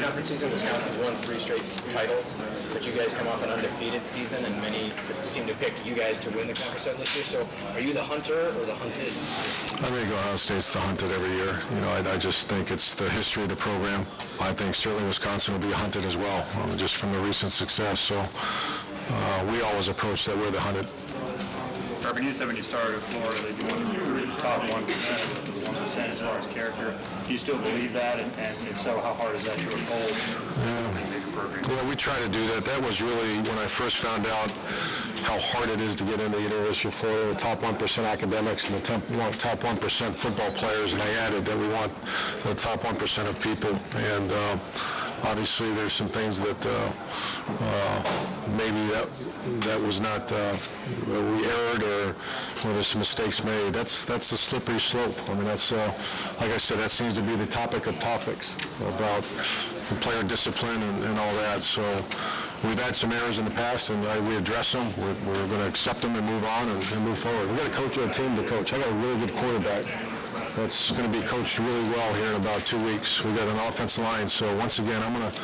conference season, Wisconsin's won 3 straight titles, but you guys come off an undefeated season, and many seem to pick you guys to win the conference title this year. So, are you the hunter or the hunted? I think Ohio State's the hunted every year. You know, I just think it's the history of the program. I think certainly Wisconsin will be hunted as well, just from the recent success. So, we always approach that we're the hunted. Urban, you said when you started at Florida that you wanted to be top 1%, 1% as far as character. Do you still believe that? And if so, how hard is that to uphold? Yeah, we try to do that. That was really when I first found out how hard it is to get into the University of Florida, the top 1% academics and the top 1% football players, and I added that we want the top 1% of people. And obviously there's some things that maybe that was not, we erred or there's some mistakes made. That's a slippery slope. I mean, that's, like I said, that seems to be the topic of topics about player discipline and all that. So we've had some errors in the past, and we address them. We're going to accept them and move on and move forward. We've got a team to coach. I got a really good quarterback that's going to be coached really well here in about 2 weeks. We got an offensive line. So once again, I'm going to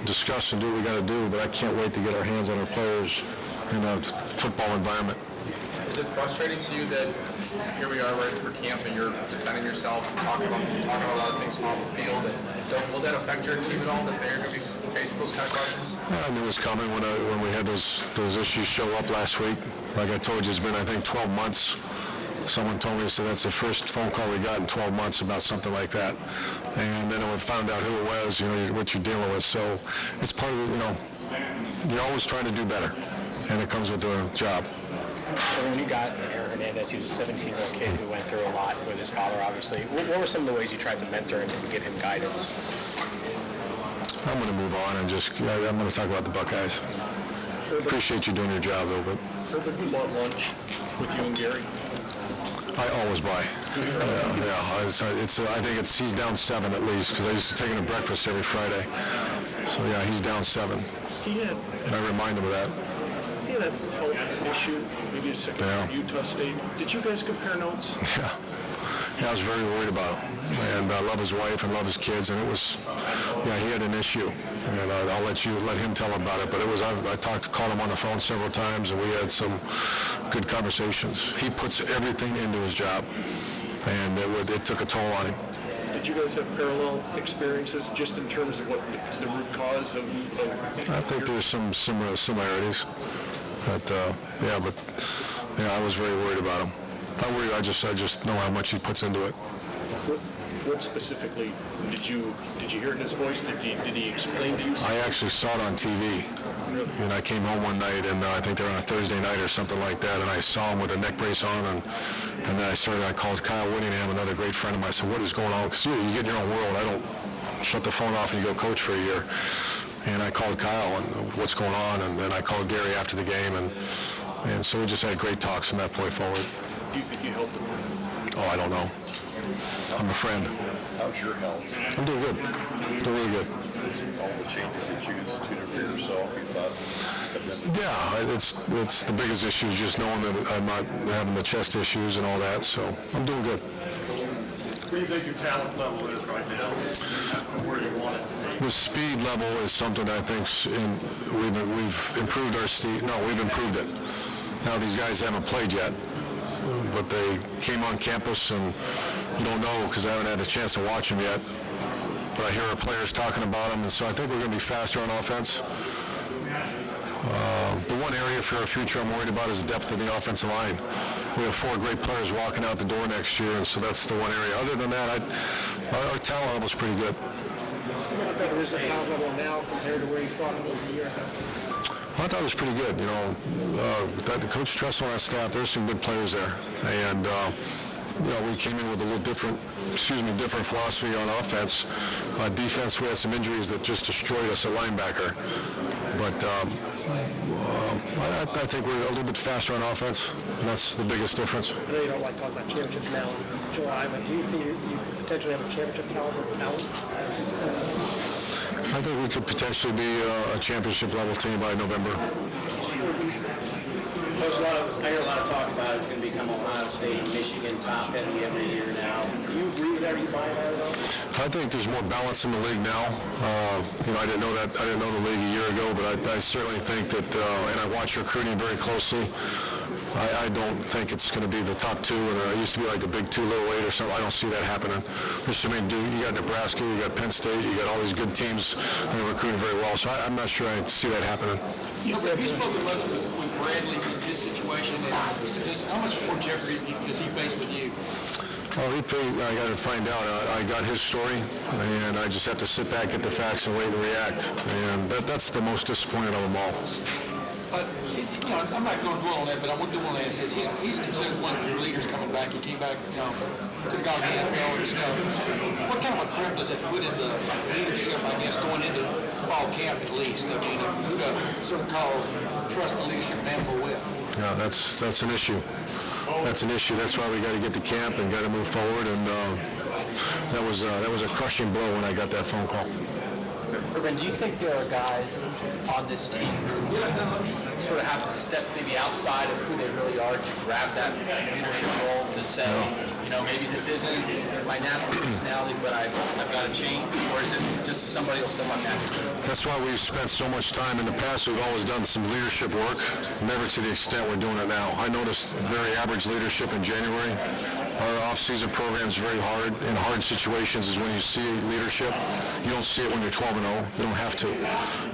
discuss and do what we got to do, but I can't wait to get our hands on our players in a football environment. Is it frustrating to you that here we are ready for camp and you're defending yourself, talking about a lot of things off the field? And will that affect your team at all, that they're going to be faced with those kind of questions? I knew it was coming when we had those issues show up last week. Like I told you, it's been, I think, 12 months. Someone told me, so that's the first phone call we got in 12 months about something like that. And then we found out who it was, what you're dealing with. So it's part of it, you're always trying to do better, and it comes with the job. So when you got Aaron Hernandez, he was a 17-year-old kid who went through a lot with his father, obviously. What were some of the ways you tried to mentor him and give him guidance? I'm going to move on and I'm going to talk about the Buckeyes. Appreciate you doing your job, though. But Urban, you bought lunch with you and Gary? I always buy. I think he's down 7 at least, because I used to take him to breakfast every Friday. So yeah, he's down 7. And I remind him of that. He had a health issue, maybe a second for Utah State. Did you guys compare notes? Yeah, I was very worried about him. And I love his wife and love his kids, and it was, he had an issue. And I'll let him tell about it. But it was, I called him on the phone several times, and we had some good conversations. He puts everything into his job, and it took a toll on him. Did you guys have parallel experiences just in terms of what the root cause of I think there's some similarities. But I was very worried about him. Not worried, I just know how much he puts into it. What specifically did you hear in his voice? Did he explain to you something? I actually saw it on TV. Really? And I came home one night, and I think they were on a Thursday night or something like that, and I saw him with a neck brace on, and then I called Kyle Whittingham, another great friend of mine. I said, what is going on? Because you get in your own world. I don't shut the phone off and you go coach for a year. And I called Kyle, and what's going on, and then I called Gary after the game, and so we just had great talks from that point forward. Do you think you helped him? Oh, I don't know. I'm a friend. How's your health? I'm doing good. Doing really good. All the changes that you instituted for yourself, you thought? Yeah, it's the biggest issue is just knowing that I'm not having the chest issues and all that, so I'm doing good. Where do you think your talent level is right now? Where do you want it? The speed level is something I think we've improved our speed. No, we've improved it. Now these guys haven't played yet, but they came on campus, and you don't know because I haven't had the chance to watch them yet. But I hear our players talking about them, and so I think we're going to be faster on offense. The one area for our future I'm worried about is the depth of the offensive line. We have 4 great players walking out the door next year, and so that's the one area. Other than that, our talent level is pretty good. How much better is the talent level now compared to where you thought it was a year ago? I thought it was pretty good. The Coach Tressel and our staff, there's some good players there. And, we came in with a little different philosophy on offense. Defense, we had some injuries that just destroyed us at linebacker. But I think we're a little bit faster on offense, and that's the biggest difference. I know you don't like talking about championships now in July, but do you think you potentially have a championship caliber talent? I think we could potentially be a championship level team by November. Coach, I hear a lot of talk about it's going to become Ohio State, Michigan top heavy every year now. Do you agree with that? Are you buying that at all? I think there's more balance in the league now. I didn't know that. I didn't know the league a year ago, but I certainly think that, and I watch recruiting very closely. I don't think it's going to be the top two, and it used to be like the big two, little eight or something. I don't see that happening. There's so many. You got Nebraska, you got Penn State, you got all these good teams that are recruiting very well. So I'm not sure I see that happening. Have you spoken much with Bradley since his situation, and how much more jeopardy does he face with you? Well, I got to find out. I got his story, and I just have to sit back, get the facts, and wait and react. And that's the most disappointing of them all. I'm not going to dwell on that, but I do want to ask this. He's considered one of the leaders coming back. He came back, could have gone to the NFL and stuff. What kind of a prep does it put in the leadership, I guess, going into fall camp at least? I mean, who to sort of call trust the leadership mantle with? Yeah, that's an issue. That's an issue. That's why we got to get to camp and got to move forward. And that was a crushing blow when I got that phone call. Urban, do you think there are guys on this team who sort of have to step maybe outside of who they really are to grab that leadership role to say, maybe this isn't my natural personality, but I've got to change? Or is it just somebody will step up naturally? That's why we've spent so much time in the past. We've always done some leadership work, never to the extent we're doing it now. I noticed very average leadership in January. Our off-season program is very hard. In hard situations is when you see leadership. You don't see it when you're 12-0. You don't have to.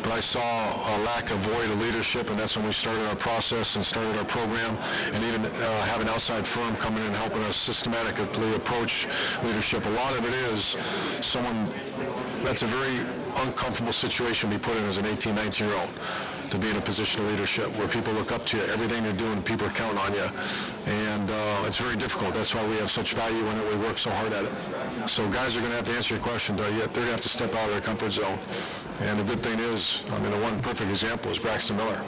But I saw a lack of void of leadership, and that's when we started our process and started our program, and even have an outside firm come in and helping us systematically approach leadership. A lot of it is someone that's a very uncomfortable situation to be put in as an 18, 19-year-old, to be in a position of leadership where people look up to you. Everything you're doing, people are counting on you. And it's very difficult. That's why we have such value in it. We work so hard at it. So guys are going to have to answer your question, but yet they're going to have to step out of their comfort zone. And the good thing is, the one perfect example is Braxton Miller.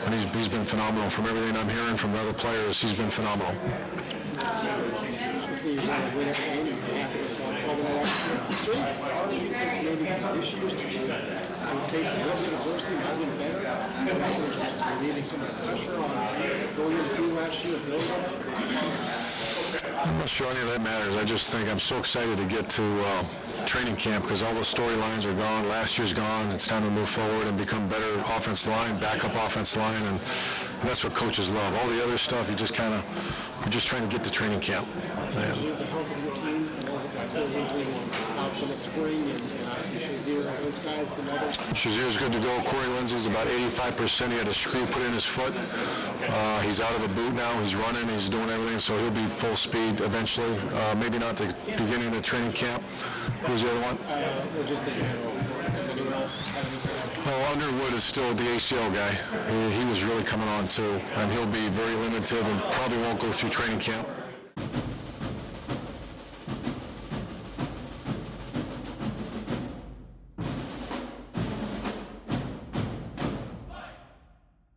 And he's been phenomenal. From everything I'm hearing from the other players, he's been phenomenal. I'm not sure any of that matters. I just think I'm so excited to get to training camp because all the storylines are gone. Last year's gone. It's time to move forward and become better offensive line, backup offensive line, and that's what coaches love. All the other stuff, we're just trying to get to training camp. Shazier's good to go. Corey Lindsey's about 85%. He had a screw put in his foot. He's out of the boot now. He's running. He's doing everything, so he'll be full speed eventually. Maybe not the beginning of training camp. Who's the other one? Underwood is still the ACL guy. He was really coming on too, and he'll be very limited and probably won't go through training camp.